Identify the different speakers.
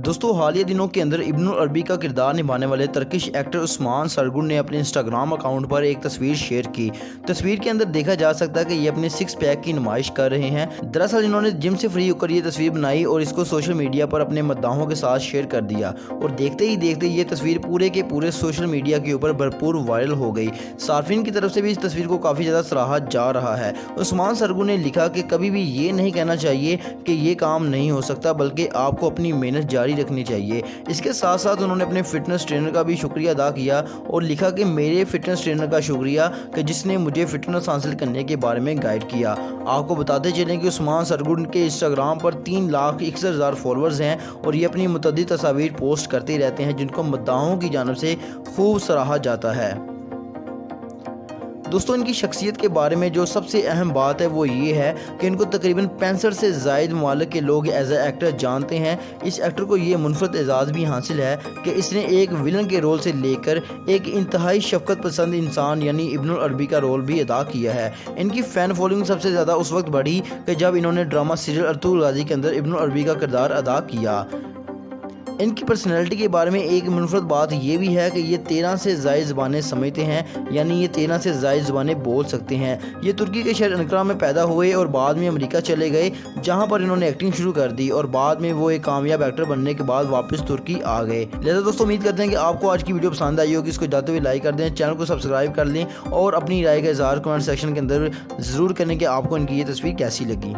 Speaker 1: दोस्तों हालिया दिनों के अंदर इब्नुल अरबी का किरदार निभाने वाले तुर्किश एक्टर उस्मान सरगुन ने अपने इंस्टाग्राम अकाउंट पर एक तस्वीर शेयर की। तस्वीर के अंदर देखा जा सकता है कि ये अपने 6 पैक की नुमाइश कर रहे हैं। दरअसल इन्होंने जिम से फ्री होकर ये तस्वीर बनाई और इसको सोशल मीडिया पर अपने मद्दाहों के साथ शेयर कर दिया और देखते ही देखते ये तस्वीर पूरे के पूरे सोशल मीडिया के ऊपर भरपूर वायरल हो गई। सार्फिन की तरफ से भी इस तस्वीर को काफ़ी ज़्यादा सराहा जा रहा है। उस्मान सरगुन ने लिखा कि कभी भी ये नहीं कहना चाहिए कि ये काम नहीं हो सकता, बल्कि आपको अपनी मेहनत जारी रखनी चाहिए। इसके साथ साथ उन्होंने अपने फिटनेस ट्रेनर का भी शुक्रिया अदा किया और लिखा कि मेरे फिटनेस ट्रेनर का शुक्रिया कि जिसने मुझे फिटनेस हासिल करने के बारे में गाइड किया। आपको बताते चलें कि उस्मान सरगुन के इंस्टाग्राम पर 3,61,000 फॉलोअर्स हैं और ये अपनी मुतअद्दिद तस्वीर पोस्ट करते रहते हैं जिनको मद्दाहों की जानिब से खूब सराहा जाता है। दोस्तों इनकी शख्सियत के बारे में जो सबसे अहम बात है वो ये है कि इनको तकरीबन 65 से ज़ायद ममालिक के लोग एज ए एक्टर जानते हैं। इस एक्टर को ये मुनफरद एजाज़ भी हासिल है कि इसने एक विलन के रोल से लेकर एक इंतहाई शफकत पसंद इंसान यानी इब्नुल अरबी का रोल भी अदा किया है। इनकी फ़ैन फॉलोइंग सबसे ज़्यादा उस वक्त बढ़ी कि जब इन्होंने ड्रामा सीरियल अर्तुगरुल गाज़ी के अंदर इब्नुल अरबी का किरदार अदा किया। इनकी पर्सनैलिटी के बारे में एक मुनफरद बात ये भी है कि ये 13 से ज़ायद ज़बानें समझते हैं, यानी ये 13 से ज़ायद ज़बानें बोल सकते हैं। ये तुर्की के शहर अंकारा में पैदा हुए और बाद में अमेरिका चले गए, जहां पर इन्होंने एक्टिंग शुरू कर दी और बाद में वो एक कामयाब एक्टर बनने के बाद वापस तुर्की आ गए। लिहाजा दोस्तों उम्मीद करते हैं कि आपको आज की वीडियो पसंद आई होगी। इसको जाते हुए लाइक कर दें, चैनल को सब्सक्राइब कर लें और अपनी राय का इज़हार कमेंट सेक्शन के अंदर ज़रूर करें कि आपको इनकी ये तस्वीर कैसी लगी।